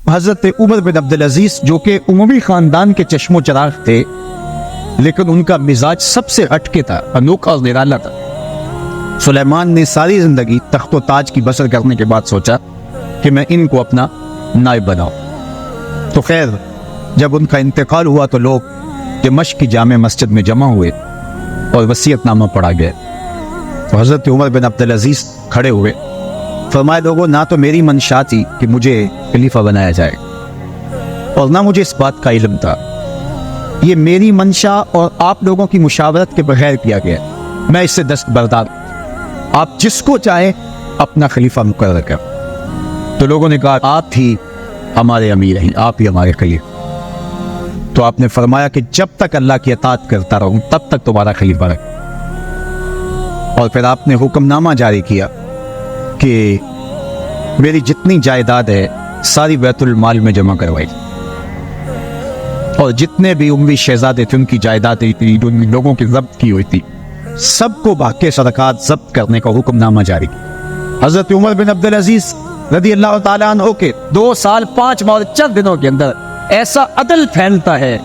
हज़रत उमर बिन अब्दुल अजीज़ जो कि उमवी ख़ानदान के चश्मो चराग थे, लेकिन उनका मिजाज सबसे हटके था, अनोखा और निराला था। सुलेमान ने सारी ज़िंदगी तख्तो ताज की बसर करने के बाद सोचा कि मैं इनको अपना नायब बनाऊं। तो खैर, जब उनका इंतकाल हुआ तो लोग दिमश्क की जामे मस्जिद में जमा हुए और वसीयतनामा पढ़ा गया। तो हज़रत उमर बिन अब्दुल अजीज़ खड़े हुए, फरमाए, लोगों, ना तो मेरी मंशा थी कि मुझे खलीफा बनाया जाए और ना मुझे इस बात का इल्म था। ये मेरी मंशा और आप लोगों की मुशावरत के बगैर किया गया। मैं इससे दस्तबरदार, आप जिसको चाहे अपना खलीफा मुकर्रर कर। तो लोगों ने कहा, आप ही हमारे अमीर हैं, आप ही हमारे खलीफा। तो आपने फरमाया कि जब तक अल्लाह की अताअत करता रहूं तब तक तुम्हारा खलीफा रहे। और फिर आपने हुक्मनामा जारी किया कि मेरी जितनी जायदाद है सारी बैतुल माल में जमा करवाई, और जितने भी उम्मी शहजादे थे उनकी जायदादें थी जो लोगों की जब्त की हुई थी, सबको बाके सदकात जब्त करने का हुक्मनामा जारी किया। हज़रत उमर बिन अब्दुल अजीज़ रज़ी अल्लाह ताला अन्हु के 2 साल 5 माह और 4 दिनों के अंदर ऐसा अदल फैलता है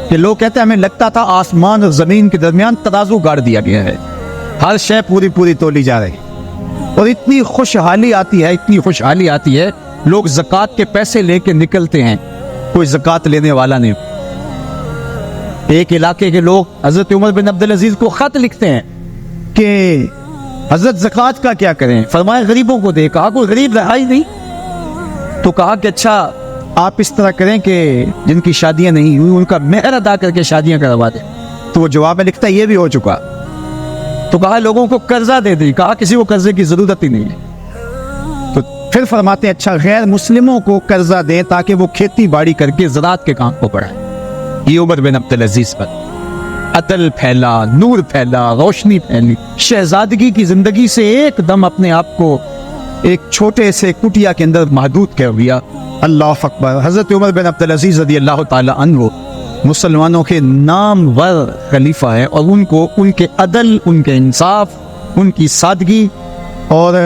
कि लोग कहते हैं हमें लगता था आसमान और ज़मीन के दरमियान तराजू गाड़ दिया गया है, हर शय पूरी पूरी तोली जा रही। और इतनी खुशहाली आती है, इतनी खुशहाली आती है, लोग ज़कात के पैसे लेके निकलते हैं, कोई ज़कात लेने वाला नहीं। एक इलाके के लोग हज़रत उमर बिन अब्दुल अजीज़ को ख़त लिखते हैं कि हज़रत ज़कात का क्या करें। फरमाया, गरीबों को दे। कहा, कोई गरीब रहा ही नहीं। तो कहा कि अच्छा, आप इस तरह करें कि जिनकी शादियां नहीं हुई उनका मेहर अदा करके शादियां करवा दें। तो वो जवाब में लिखता है, ये भी हो चुका। तो कहा, लोगों को कर्जा दे दी। कहा, किसी को कर्जे की जरूरत ही नहीं है। तो फिर फरमाते हैं, अच्छा, गैर मुस्लिमों को कर्जा दें ताकि वो खेती बाड़ी करके ज़राअत के काम को बढ़ाएं। ये उमर बिन अब्दुल अजीज़ पर अदल फैला, नूर फैला, रोशनी फैली। शहजादगी की जिंदगी से एकदम अपने आप को एक छोटे से कुटिया के अंदर महदूद कर दिया। अल्लाह अकबर। हज़रत उमर बिन अब्दुल अजीज़ रज़ियल्लाहु ताला अन्हु मुसलमानों के नामवर खलीफा है, और उनको उनके अदल, उनके इंसाफ, उनकी सादगी और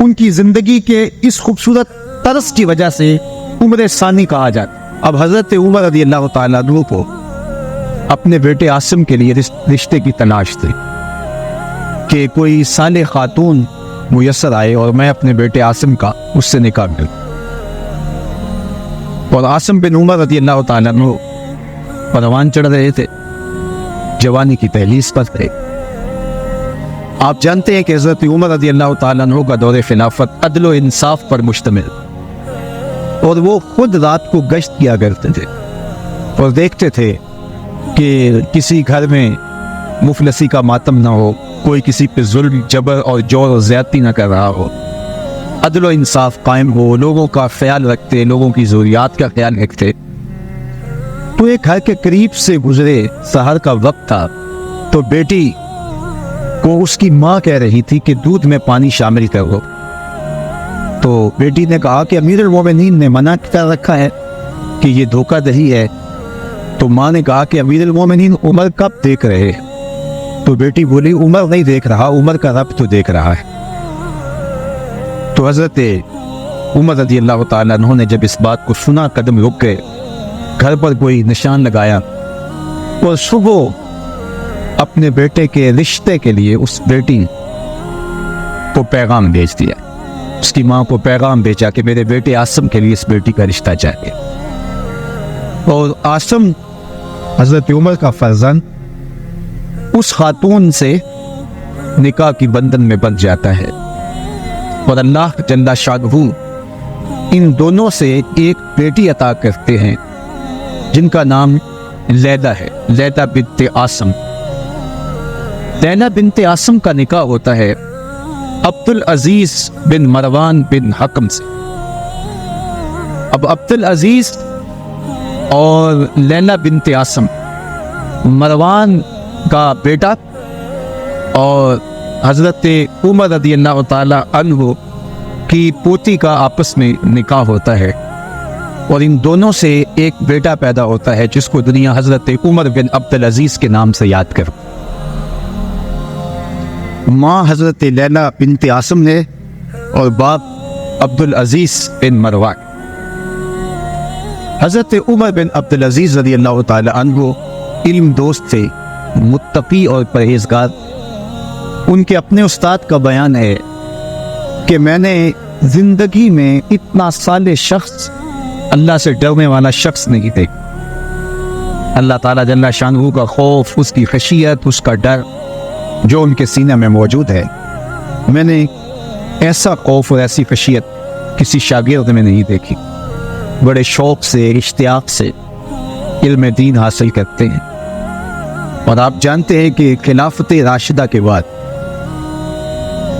उनकी ज़िंदगी के इस खूबसूरत तर्ज की वजह से उमर सानी कहा जाता। अब हज़रत उमर रज़ियल्लाहु ताला अन्हु को अपने बेटे आसिम के लिए रिश्ते की तलाश थी कि कोई साले खातून मुयस्सर आए और मैं अपने बेटे आसिम का उससे निकाह करूं। और आसिम बिन उमर रज़ियल्लाहु ताला अन्हु परवान चढ़ रहे थे, जवानी की तहलीस पर थे। आप जानते हैं कि हज़रत उमर रज़ियल्लाहु ताला अन्हु का दौरे खिलाफत अदल व इंसाफ पर मुश्तमिल, और वो खुद रात को गश्त किया करते थे और देखते थे कि किसी घर में मुफलसी का मातम ना हो, कोई किसी पे जुल्म, जबर और जोर और ज़्यादती ना कर रहा हो, अदल व इंसाफ कायम हो, लोगों का ख्याल रखते, लोगों की ज़रूरियात का ख्याल रखते। तो एक घर के करीब से गुजरे, सहर का वक्त था, तो बेटी को उसकी माँ कह रही थी कि दूध में पानी शामिल करो। तो बेटी ने कहा कि अमीरुल मोमिनीन ने मना कर रखा है कि ये धोखाधड़ी है। तो माँ ने कहा कि अमीरुल मोमिनीन उमर कब देख रहे हैं? तो बेटी बोली, उमर नहीं देख रहा, उमर का रब तो देख रहा है। तो हज़रत उमर रज़ियल्लाहु ताला अन्हु ने जब इस बात को सुना, कदम रुक गए, घर पर कोई निशान लगाया और सुबह अपने बेटे के रिश्ते के लिए उस बेटी को पैगाम भेज दिया। उसकी माँ को पैगाम भेजा कि मेरे बेटे आसिम के लिए इस बेटी का रिश्ता चाहिए। और आसिम हज़रत उमर का फर्जंद उस खातून से निकाह की बंधन में बंध जाता है, और अल्लाह जल्ला शानहू इन दोनों से एक बेटी अता करते हैं जिनका नाम लैला है, लैला बिन्ते आसिम। लैला बिन्ते आसिम का निकाह होता है अब्दुल अजीज बिन मरवान बिन हकम से। अब अब्दुल अजीज और लैला बिन्ते आसिम मरवान का बेटा और हज़रत उमर रज़ियल्लाहु ताला अन्हु की पोती का आपस में निकाह होता है, और इन दोनों से एक बेटा पैदा होता है जिसको दुनिया हज़रत उमर बिन अब्दुल अजीज़ के नाम से याद कर। माँ हज़रत लैला बिन्ते आसिम ने और बाप अब्दुल अजीज़ बिन मरवान। हज़रत उमर बिन अब्दुल अजीज़ रज़ियल्लाहु ताला अन्हु इल्म दोस्त थे, मुत्तकी और परहेजगार। उनके अपने उस्ताद का बयान है कि मैंने ज़िंदगी में इतना साले शख्स, अल्लाह से डरने वाला शख्स नहीं देखा। अल्लाह ताला जल्ला शानहू का खौफ, उसकी खशियत, उसका डर जो उनके सीने में मौजूद है, मैंने ऐसा खौफ और ऐसी खशियत किसी शागिर्द में नहीं देखी। बड़े शौक़ से, इश्तियाक़ से इल्म दीन हासिल करते हैं। और आप जानते हैं कि खिलाफत राशिदा के बाद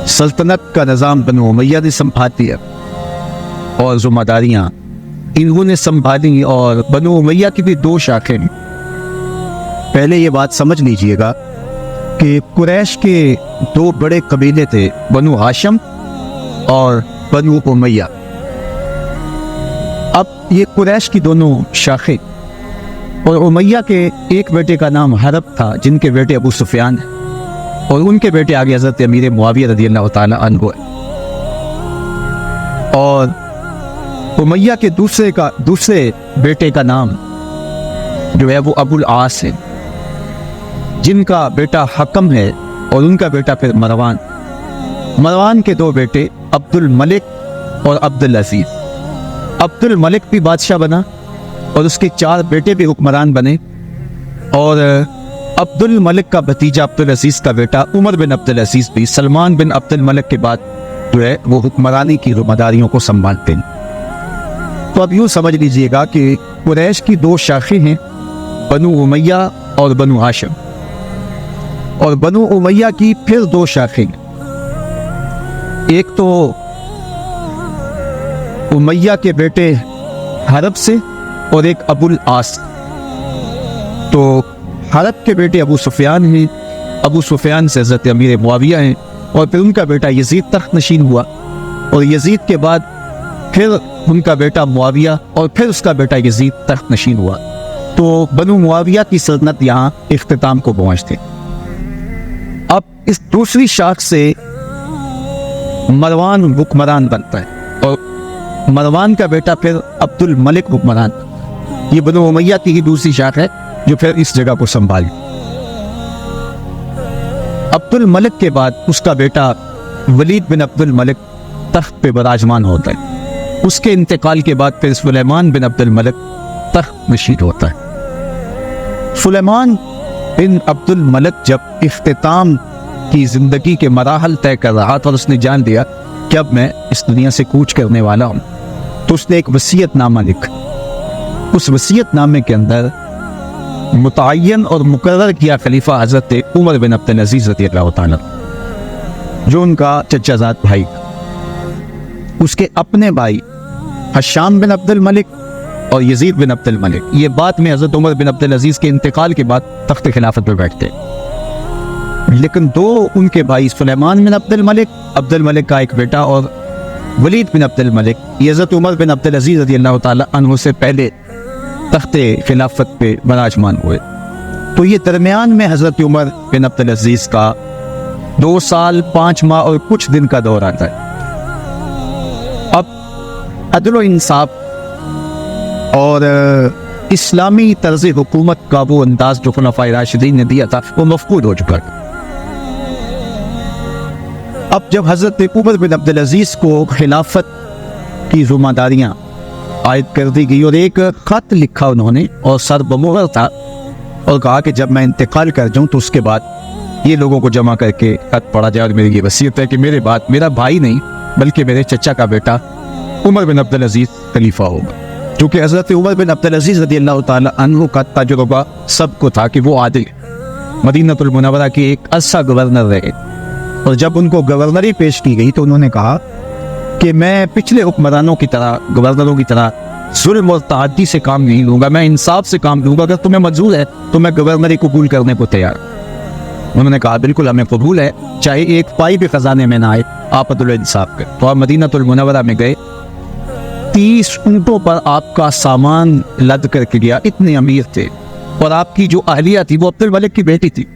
सल्तनत का निज़ाम बनु उमय्या ने संभाल लिया और ज़िम्मेदारियाँ इन्होंने संभाली। और बनु उमय्या की भी दो शाखें। पहले ये बात समझ लीजिएगा कि कुरैश के दो बड़े कबीले थे, बनु हाशिम और बनु उमय्या। अब ये कुरैश की दोनों शाखें, और उमय्या के एक बेटे का नाम हरब था, जिनके बेटे अबू सुफियान हैं, और उनके बेटे आगे हज़रत अमीर मुआविया रज़ियल्लाहु ताला अन्हु है। और उमय्या के दूसरे बेटे का नाम जो है वो अबुल आस है, जिनका बेटा हकम है, और उनका बेटा फिर मरवान। मरवान के दो बेटे अब्दुल मलिक और अब्दुल अजीज। अब्दुल मलिक भी बादशाह बना और उसके 4 बेटे भी हुक्मरान बने। और अब्दुल मलिक का भतीजा अब्दुल अजीज का बेटा उमर बिन अब्दुल अजीज भी सलमान बिन अब्दुल मलिक के बाद जो है वो हुक्मरानी की जिम्मेदारियों को संभालते हैं। तो अब यूँ समझ लीजिएगा कि कुरैश की दो शाखें हैं, बनु उमय्या और बनु हाशिम। और बनु उमय्या की फिर दो शाखें, एक तो उमय्या के बेटे हरब से और एक अबुल आस। तो हरब के बेटे अबू सुफियान हैं, अबू सुफियान से हज़रत अमीर मुआविया हैं, और फिर उनका बेटा यजीद तख्त नशीन हुआ, और यजीद के बाद फिर उनका बेटा मुआविया, और फिर उसका बेटा यजीद तख्त नशीन हुआ। तो बनु मुआविया की सल्तनत यहाँ इख्तिताम को पहुँचते। अब इस दूसरी शाख से मरवान हुक्मरान बनता है, और मरवान का बेटा फिर अब्दुल मलिक हुक्मरान। ये बनु उमय्या की ही दूसरी शाख है जो फिर इस जगह को संभाली। अब्दुल मलिक के बाद उसका बेटा वलीद बिन अब्दुल मलिक तख्त पे बराजमान होता है। उसके इंतकाल के बाद फिर सुलेमान बिन अब्दुल मलिक तख्त नशीन होता है। सुलेमान बिन अब्दुल मलिक जब इख्तिताम की जिंदगी के मराहल तय कर रहा था और उसने जान लिया कि अब मैं इस दुनिया से कूच करने वाला हूँ, तो उसने एक वसीयतनामा लिखा। उस वसीयतनामे के अंदर मुतय्यन और मुकर्रर किया खलीफा हज़रत उमर बिन अब्दुल अजीज़ रज़ियल्लाहु ताला, जो उनका चचाजाद भाई, उसके अपने भाई हशाम बिन अब्दुल मलिक और यजीद बिन अब्दुल मलिक। ये बात में हज़रत उमर बिन अब्दुल अजीज़ के इंतकाल के बाद तख्त खिलाफत पर बैठते। लेकिन दो उनके भाई सुलेमान बिन अब्दुल मलिक का एक बेटा, और वलीद बिन अब्दुल मलिक, ये हज़रत उमर बिन अब्दुल अजीज़ रज़ियल्लाहु ताला अन्हु से पहले तख्ते खिलाफत पे बराजमान हुए। तो ये दरमियान में हज़रत उमर बिन अब्दुल अजीज़ का 2 साल 5 माह और कुछ दिन का दौर आता है। अब अदल व इंसाफ और इस्लामी तर्ज हुकूमत का वो अंदाज जो खुलफाए राशिदीन ने दिया था वो मफकूद हो चुका है। अब जब हज़रत उमर बिन अब्दुल अजीज़ को खिलाफत की जिम्मेदारियाँ आयद कर दी गई, और एक खत लिखा उन्होंने और सर बमोहर था, और कहा कि जब मैं इंतकाल कर जाऊँ तो उसके बाद ये लोगों को जमा करके खत पढ़ा जाए, और मेरी ये वसीयत है कि मेरे बाद मेरा भाई नहीं बल्कि मेरे चचा का बेटा उमर बिन अब्दुल अजीज़ खलीफा होगा। क्योंकि हज़रत उमर बिन अब्दुल अजीज़ रज़ियल्लाहु ताला अन्हु का तजुर्बा सबको था कि वो आदिल, मदीनतुल मुनव्वरा के एक अच्छा गवर्नर रहे, और जब उनको गवर्नरी पेश की गई तो उन्होंने कहा कि मैं पिछले हुक्मरानों की तरह, गवर्नरों की तरह जुल्म और तअद्दी से काम नहीं लूँगा, मैं इंसाफ से काम लूँगा। अगर तुम्हें मंजूर है तो मैं गवर्नरी कबूल करने को तैयार। उन्होंने कहा बिल्कुल हमें कबूल है, चाहे एक पाई भी खजाने में ना आए, आप अदल इंसाफ करें। तो आप मदीनतुल मुनव्वरा में गए, 30 ऊँटों पर आपका सामान लद करके गया, इतने अमीर थे। और आपकी जो अहलिया थी वो अब्दुल मलिक की बेटी थी,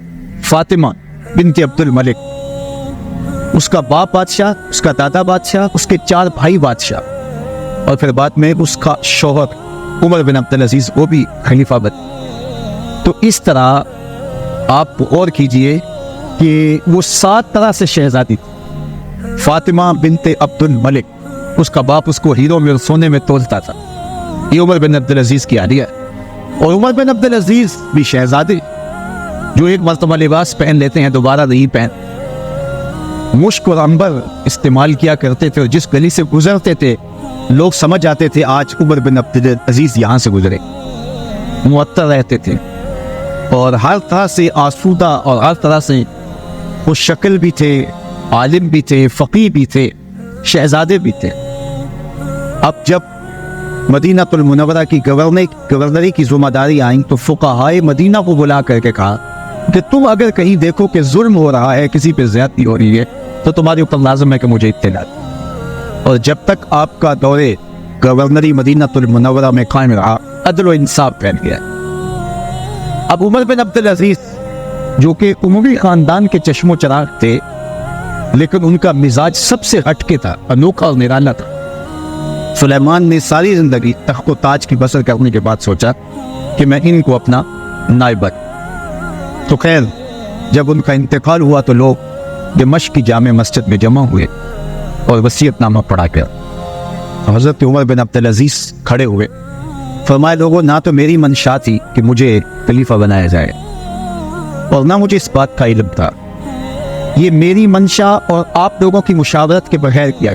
फातिमा बिनते अब्दुल मलिक। उसका बाप बादशाह, उसका दादा बादशाह, उसके 4 भाई बादशाह, और फिर बाद में उसका शौहर उमर बिन अब्दुल अजीज वो भी खलीफा बने। तो इस तरह आप और कीजिए कि वो 7 तरह से शहजादी थी। फातिमा बिनते अब्दुल मलिक, उसका बाप उसको हीरो में और सोने में तोलता था। ये उमर बिन अब्दुल अजीज की आलिया। और उमर बिन अब्दुल अजीज भी शहजादे जो एक मर्तबा लिबास पहन लेते हैं दोबारा नहीं पहन। मुश्क और अंबर इस्तेमाल किया करते थे और जिस गली से गुजरते थे लोग समझ जाते थे आज उमर बिन अब्दुल अजीज यहाँ से गुजरे। मुअत्तर रहते थे और हर तरह से आसूदा और हर तरह से वो शक्ल भी थे, आलिम भी थे, फ़क़ीह भी थे, शहजादे भी थे। अब जब मदीनातुल मुनव्वरा की गवर्नरी की जिम्मेदारी आई तो फुक़हाए मदीना को बुला करके कहा कि तुम अगर कहीं देखो कि जुल्म हो रहा है, किसी पे ज़्यादती हो रही है, तो तुम्हारे ऊपर लाज़िम है कि मुझे इत्तला। और जब तक आपका दौरे गवर्नरी मदीनातुल मुनव्वरा में कायम रहा, अदल व इंसाफ फैल गया। अब उमर बिन अब्दुल अजीज जो कि उमवी ख़ानदान के चश्मो चराग थे, लेकिन उनका मिजाज सबसे हटके था, अनोखा और निराला था। सुलेमान ने सारी ज़िंदगी तख्त व ताज की बसर करने के बाद सोचा कि मैं इनको अपना नायब बनाऊं। तो खैर जब उनका इंतकाल हुआ तो लोग दिमश्क की जामे मस्जिद में जमा हुए और वसीयतनामा पढ़ा गया। हज़रत उमर बिन अब्दुल अजीज खड़े हुए, फरमाए लोगों ना तो मेरी मंशा थी कि मुझे खलीफा बनाया जाए और ना मुझे इस बात का इल्म था। ये मेरी मंशा और आप लोगों की मुशावरत के बगैर किया,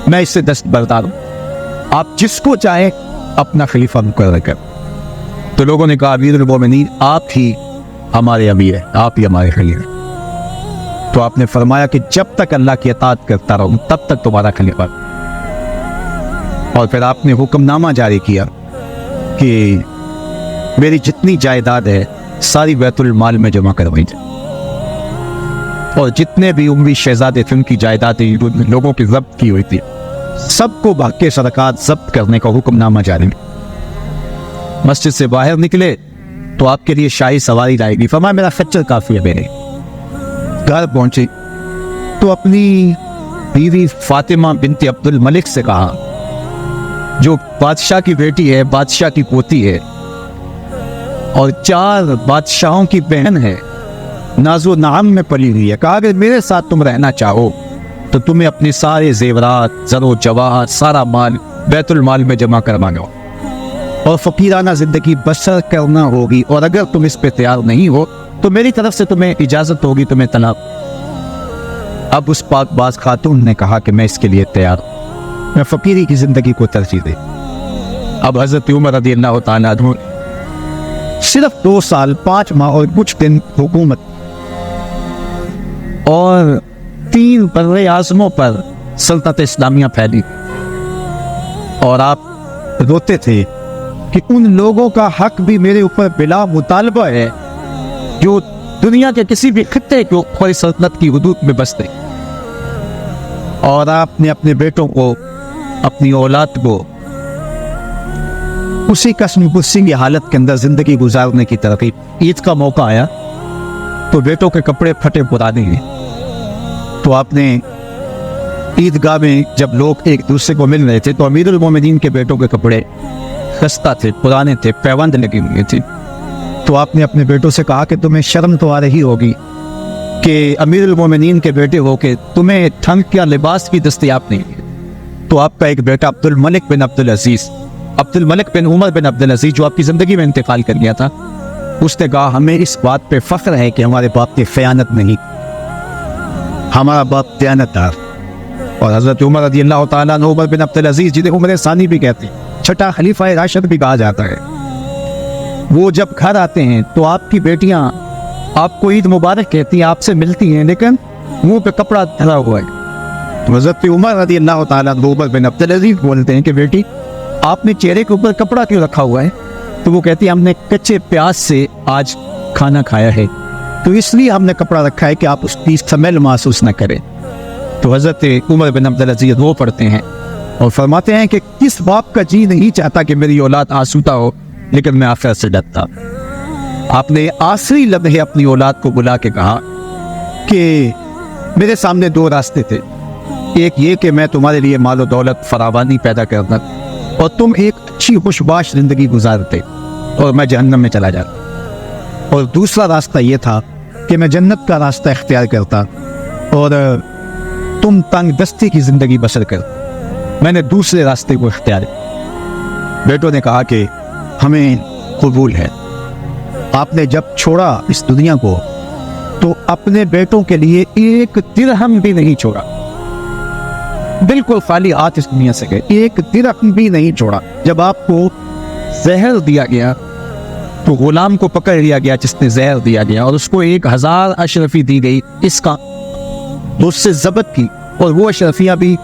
मैं इससे दस्तबरदार हूँ। आप जिसको चाहे अपना खलीफा मुकर्रर कर। तो लोगों ने कहा अमीरुल मोमिनीन आप ही हमारे अमीर हैं, आप ही हमारे खलीफा। तो आपने फरमाया कि जब तक अल्लाह की अताअत करता रहूं तब तक तुम्हारा खलीफा। और फिर आपने हुक्मनामा जारी किया कि मेरी जितनी जायदाद है सारी बैतुल माल में जमा करवाई जाए और जितने भी उम्मी शहजादे थे उनकी जायदादें लोगों की जब्त की हुई थी सबको बाकी सरकार जब्त करने का हुक्मनामा जारी। मस्जिद से बाहर निकले तो आपके लिए शाही सवारी लाएगी। फरमाया मेरा खच्चर काफी है। मेरे घर पहुंचे तो अपनी बीवी फातिमा बिनते अब्दुल मलिक से कहा, जो बादशाह की बेटी है, बादशाह की पोती है और 4 बादशाहों की बहन है, नाज़ो नाम में पली हुई है। कहा अगर मेरे साथ तुम रहना चाहो तो तुम्हें अपने सारे जेवरात, ज़रो जवाहर, सारा माल बैतुल माल में जमा करवाना और फ़कीराना ज़िंदगी बसर करना होगी। और अगर तुम इस पे तैयार नहीं हो तो मेरी तरफ से तुम्हें इजाज़त होगी, तुम्हें तलाक। अब उस पाकबाज खातून ने कहा कि मैं इसके लिए तैयार हूँ, मैं फ़कीरी की ज़िंदगी को तरजीह दे। अब हज़रत उमर रज़ियल्लाहु ताला अन्हु सिर्फ 2 साल 5 माह और कुछ दिन हुकूमत और 3 बर्रे आज़मों पर सल्तनत इस्लामिया फैली और आप रोते थे कि उन लोगों का हक भी मेरे ऊपर बिला मुतालबा है जो दुनिया के किसी भी खित्ते के ऊपर सल्तनत की हुदूद में बसते। और आपने अपने बेटों को, अपनी औलाद को उसी कस्म गुस्सी की हालत के अंदर जिंदगी गुजारने की तरकीब। ईद का मौका आया तो बेटों के कपड़े फटे पुराने हैं तो आपने ईदगाह में जब लोग एक दूसरे को मिल रहे थे तो अमीरुल मोमिनीन के बेटों के कपड़े खस्ता थे, पुराने थे, पैबंद लगी हुई थी। तो आपने अपने बेटों से कहा कि तुम्हें शर्म तो आ रही होगी कि अमीरुल मोमिनीन के बेटे हो के तुम्हें ठंड या लिबास की दस्तयाब नहीं है। तो आपका एक बेटा अब्दुल मलिक बिन अब्दुल अजीज, अब्दुल मलिक बिन उमर बिन अब्दुल अजीज जो आपकी ज़िंदगी में इंतकाल कर गया था, उसने कहा हमें इस बात पे फ़ख्र है कि हमारे बाप की ख़यानत नहीं, हमारा बाप दयानतदार। और हज़रत उमर रज़ियल्लाहु ताला अन्हु उमर बिन अब्दुल अजीज जिन्हें उमर सानी भी कहते हैं, छठा खलीफा राशिद भी कहा जाता है, वो जब घर आते हैं तो आपकी बेटियां आपको ईद मुबारक कहती हैं, आपसे मिलती हैं, लेकिन मुंह पे कपड़ा धरा हुआ है। तो हज़रत उमर रज़ियल्लाहु ताला अन्हु उमर बिन अब्दुल अजीज बोलते हैं कि बेटी आपने चेहरे के ऊपर कपड़ा क्यों रखा हुआ है? तो वो कहती है हमने कच्चे प्याज से आज खाना खाया है तो इसलिए हमने कपड़ा रखा है कि आप उसकी स्मेल महसूस न करें। तो हज़रत उमर बिन अब्दुल अजीज वो पढ़ते हैं और फरमाते हैं कि किस बाप का जी नहीं चाहता कि मेरी औलाद आसूदा हो, लेकिन मैं आखिरत से डरता। आपने आखिरी लम्हे अपनी औलाद को बुला के कहा कि मेरे सामने 2 रास्ते थे, एक ये कि मैं तुम्हारे लिए मालो दौलत फरावानी पैदा करना और तुम एक अच्छी खुशबाश जिंदगी गुजारते और मैं जहन्नम में चला जाता। और दूसरा रास्ता ये था कि मैं जन्नत का रास्ता इख्तियार करता और तुम तंग दस्ती की जिंदगी बसर कर। मैंने दूसरे रास्ते को इख्तियार किया। बेटों ने कहा कि हमें कबूल है। आपने जब छोड़ा इस दुनिया को तो अपने बेटों के लिए एक दिरहम भी नहीं छोड़ा, बिल्कुल खाली हाथ इस दुनिया से गए, एक दिरहम भी नहीं छोड़ा। जब आपको जहर दिया गया तो गुलाम को पकड़ लिया गया जिसने जहर दिया गया और उसको 1000 अशरफी दी गई इसका, तो उससे जब्त की और वो अशरफियां भी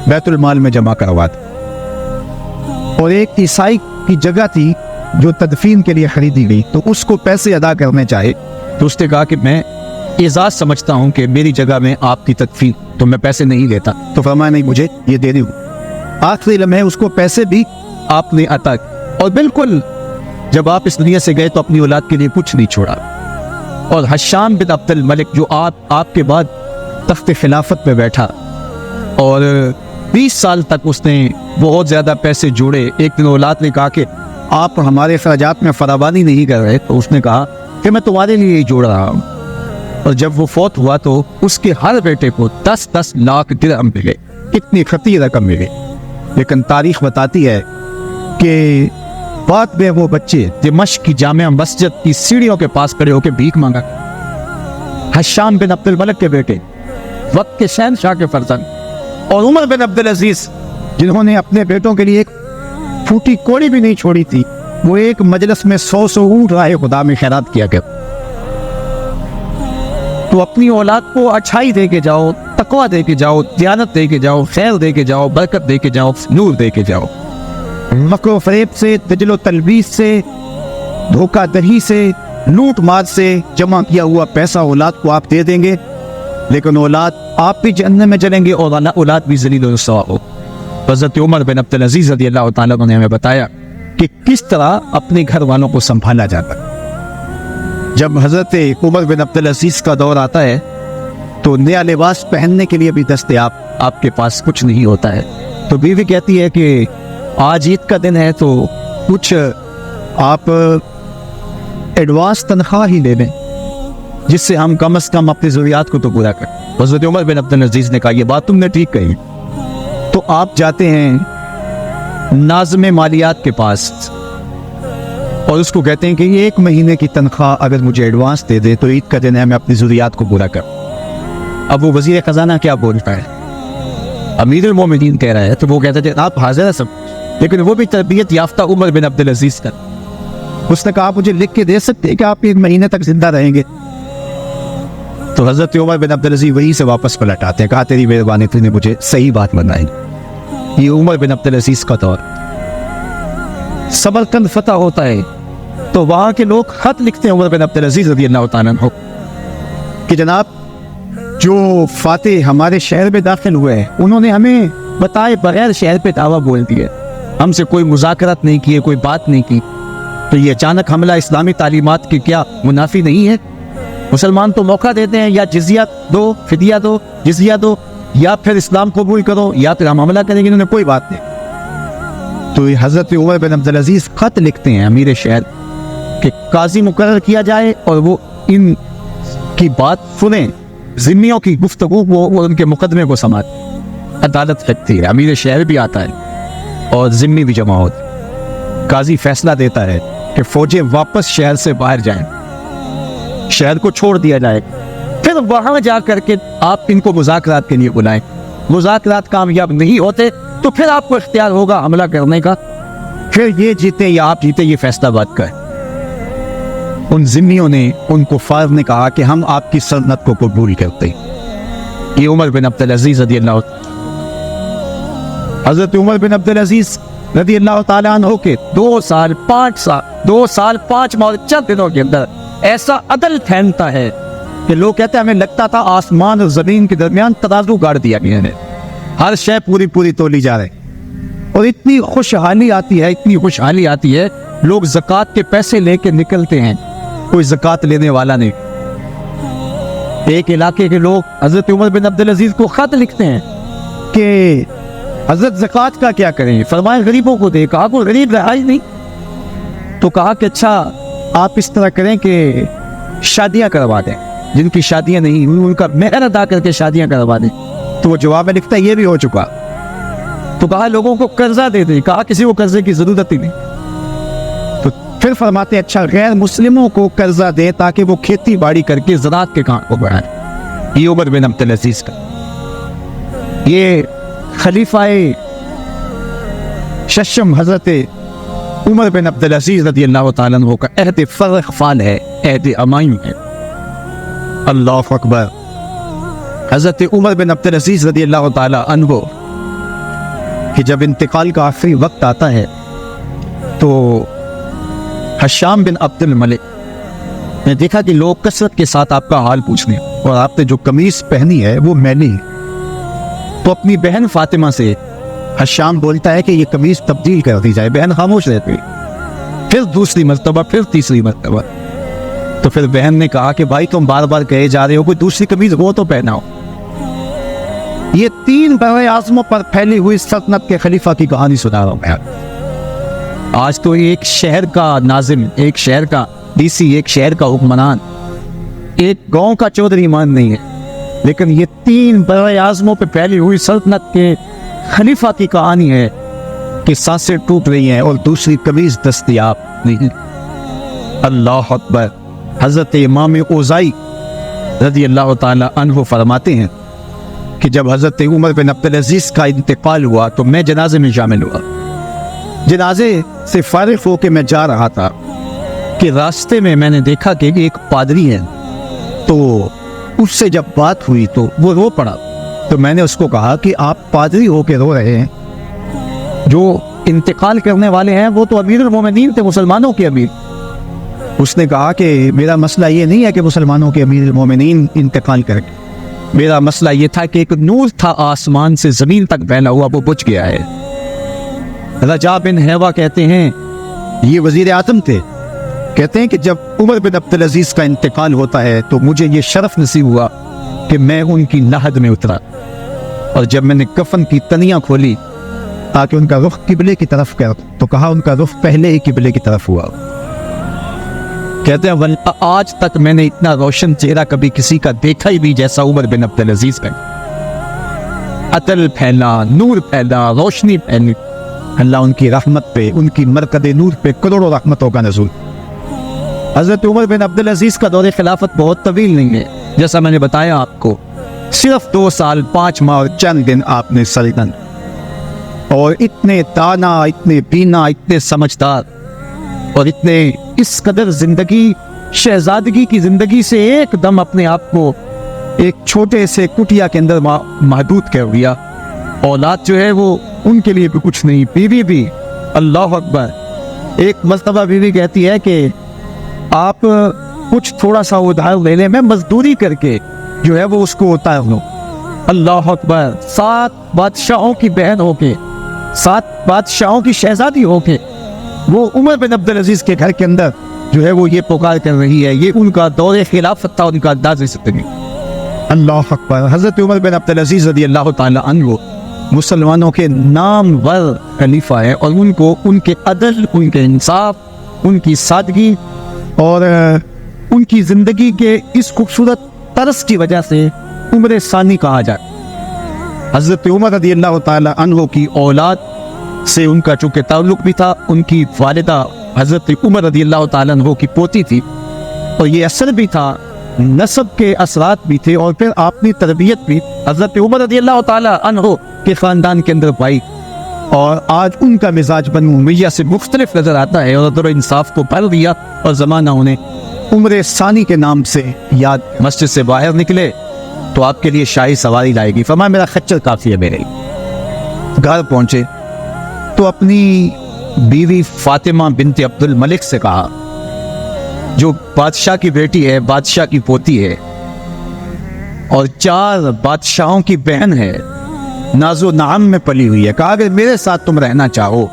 बैतुल माल में जमा करवा दी। और एक ईसाई की जगह थी जो तदफीन के लिए खरीदी गई, तो उसको पैसे अदा करने चाहे तो उसने कहा कि मैं एजाज समझता हूं कि मेरी जगह में आपकी तदफीन, तो मैं पैसे नहीं लेता। तो फरमाया नहीं, मुझे ये दे रही हूं। आखिरी लम्हे उसको पैसे भी आपने अता। और बिल्कुल जब आप इस दुनिया से गए तो अपनी औलाद के लिए कुछ नहीं छोड़ा। और हशाम बिन अब्दुल मलिक जो आपके बाद तख्त खिलाफत पे बैठा और 20 साल तक उसने बहुत ज़्यादा पैसे जोड़े। एक दिन औलाद ने कहा कि आप हमारे खर्चात में फराबानी नहीं कर रहे, तो उसने कहा कि मैं तुम्हारे लिए ही जोड़ रहा हूँ। और जब वो फौत हुआ तो उसके हर बेटे को 10-10 लाख दिरहम मिले। इतनी खती रकम मिली। लेकिन तारीख बताती है कि बाद में वो बच्चे दिमश्क की जामिया मस्जिद की सीढ़ियों के पास खड़े होकर भीख मांगा। हशाम बिन अब्दुल मलिक के बेटे, वक्त के शहनशाह के फर्जंद, और उमर बिन अब्दुल अजीज जिन्होंने अपने बेटों के लिए एक फूटी कोड़ी भी नहीं छोड़ी थी, वो एक मजलिस में 100 ऊंट राहे खुदा में खैरात किया गया। तो अपनी औलाद को अच्छाई दे के जाओ, तकवा दे के जाओ, दियानत दे के जाओ, खैर दे के जाओ, बरकत दे के जाओ, नूर दे के जाओ। मकरो फरेब से, तजलो तलबीस से, धोखाधड़ी से, लूट मार से जमा किया हुआ पैसा औलाद को आप दे देंगे, लेकिन औलाद आप भी जन्नत में चलेंगे और औलाद भी ज़लील और रुसवा हो। हज़रत उमर बिन अब्दुल अजीज रज़ियल्लाहु ताला अन्हु ने हमें बताया कि किस तरह अपने घर वालों को संभाला जाता है। जब हज़रत उमर बिन अब्दुल अजीज का दौर आता है तो नया लिबास पहनने के लिए भी दस्तयाब आपके पास कुछ नहीं होता है। तो बीवी कहती है कि आज ईद का दिन है तो कुछ आप एडवांस तनख्वाह ही ले लें, जिससे हम कम से कम अपनी ज़रूरियात को तो पूरा करें। हज़रत उमर बिन अब्दुल अजीज ने कहा, ये बात तुमने ठीक कही। तो आप जाते हैं नाज़िम मालियात के पास और उसको कहते हैं कि 1 महीने की तनख्वाह अगर मुझे एडवांस दे दे तो ईद का दिन है, मैं अपनी ज़रूरियात को पूरा कर। अब वो वज़ीर ख़जाना क्या बोलता है, अमीरुल मोमिनीन कह रहा है, तो वो कहते थे आप हाजिर है सब, लेकिन वो भी तरबियत याफ्ता उमर बिन अब्दुल अजीज का। उसने कहा आप मुझे लिख के दे सकते हैं कि आप 1 महीने तक जिंदा रहेंगे? तो हज़रत उमर बिन अब्दुल अजीज वहीं से वापस पलट आते हैं, कहा तेरी मेहरबानी, तूने मुझे सही बात बताई। ये उमर बिन अब्दुल अजीज का दौर। समरकंद फतह होता है तो वहां के लोग खत लिखते हैं उमर बिन अब्दुल अजीज रज़ियल्लाहु ताला अन्हु कि जनाब जो फातेह हमारे शहर में दाखिल हुए हैं उन्होंने हमें बताए बगैर शहर पे दावा बोल दिया, हमसे कोई मुज़ाकरात नहीं किए, कोई बात नहीं की। तो ये अचानक हमला इस्लामी तालीमात के क्या मुनाफी नहीं है? मुसलमान तो मौका देते हैं, या जिजिया दो, फिदिया दो, जिजिया दो, या फिर इस्लाम कबूल करो, या फिर हम हमला करेंगे। इन्होंने कोई बात नहीं। तो हज़रत उमर बिन अब्दुल अजीज खत लिखते हैं अमीर शहर कि काजी मुकर्रर किया जाए और वो इन की बात सुने, जिम्मियों की गुफ्तगू वो उनके मुकदमे को समाते। अदालत लगती है, अमीर शहर भी आता है और जिम्मी भी जमा होते। काजी फैसला देता है कि फौजें वापस शहर से बाहर जाएं, शहर को छोड़ दिया जाए। फिर वहां जा करके आप इनको मुज़ाकरात के लिए बुलाएं। मुज़ाकरात कामयाब नहीं होते तो फिर आपको इख्तियार होगा हमला करने का। फिर ये जीते या आप जीते, ये फैसला बात का है। उन जिम्मियों ने, उन कुफ़ार ने कहा कि हम आपकी सल्तनत को कबूल करते हैं। ये उमर बिन अब्दुल अजीज रज़ियल्लाहु, हज़रत उमर बिन अब्दुल अजीज रज़ियल्लाहु ताला अन्हु के 2 साल 5 माह चंद दिनों के अंदर ऐसा अदल फैलता है कि लोग कहते हैं हमें लगता था आसमान और जमीन के दरमियान तराजू गाड़ दिया गया है, हर शय पूरी तोली जा रही। और इतनी खुशहाली आती है, इतनी खुशहाली आती है, लोग ज़कात के पैसे लेके निकलते हैं, कोई ज़कात लेने वाला नहीं। एक इलाके के लोग हज़रत उमर बिन अब्दुल अजीज को खत लिखते हैं कि हजरत ज़कात का क्या करें? फरमाया गरीबों को दे। कहा कोई गरीब रहा ही नहीं। तो कहा कि अच्छा आप इस तरह करें कि शादियां करवा दें, जिनकी शादियां नहीं हुई उनका मेहर अदा करके शादियां करवा दें। तो वो जवाब में लिखता है ये भी हो चुका। तो कहा लोगों को कर्जा दे दें। कहा किसी को कर्जे की जरूरत ही नहीं। तो फिर फरमाते अच्छा गैर मुस्लिमों को कर्जा दे ताकि वो खेती बाड़ी करके ज़राअत के काम को बढ़ाएं। ये उमर बिन अब्दुल अजीज का, ये खलीफाए शशम हजरत उमर बिन अब्दुल अजीज रज़ियल्लाहु ताला अन्हु का अहद फर्ख फाल है, अहद अमाइन है। अल्लाह अकबर। हजरत उमर बिन अब्दुल अजीज रज़ियल्लाहु ताला अन्हु कि जब इंतकाल का आखिरी वक्त आता है तो हशाम बिन अब्दुल मलिक ने देखा कि लोग कसरत के साथ आपका हाल पूछने और आपने जो कमीज पहनी है वो मैली है। तो अपनी बहन फातिमा से हशाम बोलता है कि ये कमीज तब्दील कर दी जाए। बहन खामोश रहती। फिर दूसरी मर्तबा, फिर तीसरी मर्तबा। तो फिर बहन ने कहा कि भाई तुम बार बार कहे जा रहे हो, कोई दूसरी कमीज हो तो पहनाओ। ये 3 बड़े आज़मों पर फैली हुई सल्तनत के खलीफा की कहानी सुना रहा हूं मैं। आज तो एक शहर का नाजिम, एक शहर का डीसी, एक शहर का हुक्मरान, एक गांव का चौधरी मान नहीं है, लेकिन ये 3 बड़े आज़मों पर फैली हुई सल्तनत के खलीफा की कहानी है कि सांसें टूट रही हैं और दूसरी कमीज दस्तयाब नहीं है। अल्लाह अकबर। हजरत इमाम औज़ाई रज़ियल्लाहु ताला अन्हु फरमाते हैं कि जब हजरत उमर बिन अब्दुल अजीज का इंतकाल हुआ तो मैं जनाजे में शामिल हुआ। जनाजे से फारिग होकर मैं जा रहा था कि रास्ते में मैंने देखा कि एक पादरी है। तो उससे जब बात हुई तो वो रो पड़ा। तो मैंने उसको कहा कि आप पादरी होकर रो रहे हैं, जो इंतकाल करने वाले हैं वो तो अमीरुल मोमिनीन थे, मुसलमानों के अमीर। उसने कहा कि मेरा मसला ये नहीं है कि मुसलमानों के अमीरुल मोमिनीन इंतकाल करें, मेरा मसला ये था कि एक नूर था आसमान से जमीन तक फैला हुआ, वो बुझ गया है। रजा बिन हैवा कहते हैं, ये वजीर आज़म थे, कहते हैं कि जब उमर बिन अब्दुल अजीज का इंतकाल होता है तो मुझे ये शरफ नसीब हुआ कि मैं उनकी लहद में उतरा, और जब मैंने कफन की तनियां खोली ताकि उनका रुख किबले की तरफ कर, तो कहा उनका रुख पहले ही किबले की तरफ हुआ। कहते हैं आज तक मैंने इतना रोशन चेहरा कभी किसी का देखा ही नहीं जैसा उमर बिन अब्दुल अजीज का। अतल फैला, नूर फैला, रोशनी फैली। अल्लाह उनकी रहमत पे, उनकी मरकज़े नूर पे करोड़ों रहमतों का नज़ूल। हजरत उमर बिन अब्दुल अजीज का दौरे खिलाफत बहुत तवील नहीं है, जैसा मैंने बताया आपको, सिर्फ 2 साल 5 माह और चंद दिन आपने सल्तनत। और इतने दाना, इतने बीना, इतने समझदार और इतने इस कदर जिंदगी, शहजादगी की जिंदगी से एकदम अपने आप को एक छोटे से कुटिया के अंदर महदूद कर दिया। औलाद जो है वो उनके लिए भी कुछ नहीं, बीवी भी। अल्लाह अकबर। एक मर्तबा बीवी कहती है कि आप कुछ थोड़ा सा उधार ले लें, मैं मजदूरी करके जो है वो उसको उतार लूं। अल्लाह अकबर। 7 बादशाहों की बहन होके, 7 बादशाहों की शहजादी होके वो उमर बिन अब्दुल अजीज के घर के अंदर जो है वो ये पुकार कर रही है। ये उनका दौरे खिलाफत था, उनका अंदाज़ ज़िंदगी। अल्लाह अकबर। हजरत उमर बिन अब्दुल अजीज रज़ियल्लाहु ताला अन्हु मुसलमानों के नामवर खलीफा है, और उनको उनके अदल, उनके इंसाफ, उनकी सादगी और उनकी ज़िंदगी के इस खूबसूरत तर्स की वजह से उमर सानी कहा जाए। हजरत उमर रज़ियल्लाहु ताला अन्हु की औलाद से उनका चूँकि ताल्लुक भी था, उनकी वालिदा हजरत उमर रज़ियल्लाहु ताला अन्हु की पोती थी, और ये असर भी था, नस्ब के असरात भी थे, और फिर आपकी तरबियत भी हजरत उमर रज़ियल्लाहु ताला अन्हु के ख़ानदान के अंदर पाई। और आज उनका मिजाज बनु उमैया से मुख्तलिफ नजर आता है, और अदल इंसाफ को भर दिया, और ज़माना उन्हें उमर सानी के नाम से याद। मस्जिद से बाहर निकले तो आपके लिए शाही सवारी लाएगी। फरमाया मेरा खच्चर काफ़ी है। मेरे घर पहुँचे तो अपनी बीवी फातिमा बिनते अब्दुल मलिक से कहा, जो बादशाह की बेटी है, बादशाह की पोती है, और 4 बादशाहों की बहन है, नाजो नाम में पली हुई है। कहा अगर मेरे साथ तुम रहना चाहो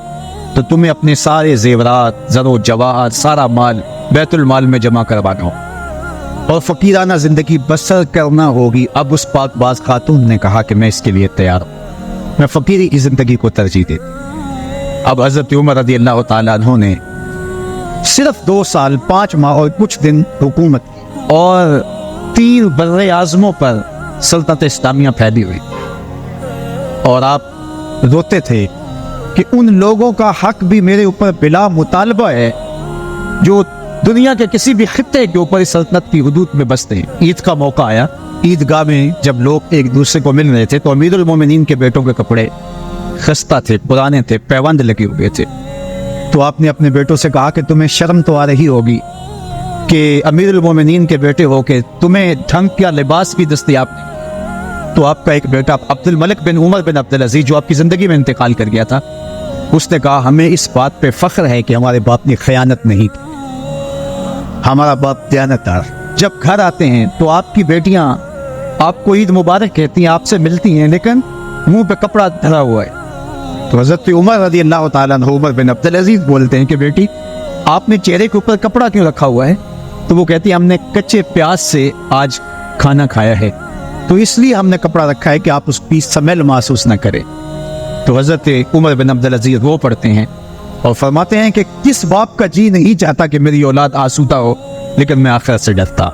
तो तुम्हें अपने सारे जेवरात, ज़रो जवाहर, सारा माल बैतुल माल में जमा करवाना हो और फ़कीराना ज़िंदगी बसर करना होगी। अब उस पाकबाज खातून ने कहा कि मैं इसके लिए तैयार हूँ। मैं फ़कीरी की ज़िंदगी को तरजीह देती। अब हज़रत उमर रज़ी अल्लाह ताला अन्हु ने सिर्फ 2 साल 5 माह और कुछ दिन हुकूमत की और 3 बर्रे आज़मों पर सल्तनत इस्लामिया फैली हुई, और आप रोते थे कि उन लोगों का हक भी मेरे ऊपर बिला मुतालबा है जो दुनिया के किसी भी खित्ते के ऊपर इस सल्तनत की हुदूद में बसते हैं। ईद का मौका आया, ईदगाह में जब लोग एक दूसरे को मिल रहे थे तो अमीरुल मोमिनीन के बेटों के कपड़े खस्ता थे, पुराने थे, पैबंद लगे हुए थे। तो आपने अपने बेटों से कहा कि तुम्हें शर्म तो आ रही होगी कि अमीरुल मोमिनीन के बेटे हो के तुम्हें ढंग का लिबास भी दस्तयाब नहीं। तो आपका एक बेटा अब्दुल मलिक बिन उमर बिन अब्दुल अजीज, जो आपकी ज़िंदगी में इंतकाल कर गया था, उसने कहा हमें इस बात पे फ़ख्र है कि हमारे बाप ने खयानत नहीं की, हमारा बाप दयानतदार। जब घर आते हैं तो आपकी बेटियां आपको ईद मुबारक कहती हैं, आपसे मिलती हैं, लेकिन मुंह पे कपड़ा धरा हुआ है। तो हज़रत उमर रज़ी अल्लाह ताला अन्हु उमर बिन अब्दुल अजीज बोलते हैं कि बेटी आपने चेहरे के ऊपर कपड़ा क्यों रखा हुआ है? तो वो कहती है हमने कच्चे प्याज से आज खाना खाया है, तो इसलिए हमने कपड़ा रखा है कि आप उसकी स्मेल महसूस न करें। तो हज़रत उमर बिन अब्दुल अजीज वो पढ़ते हैं और फरमाते हैं कि किस बाप का जी नहीं चाहता कि मेरी औलाद आसूदा हो, लेकिन मैं आखिरत से डरता।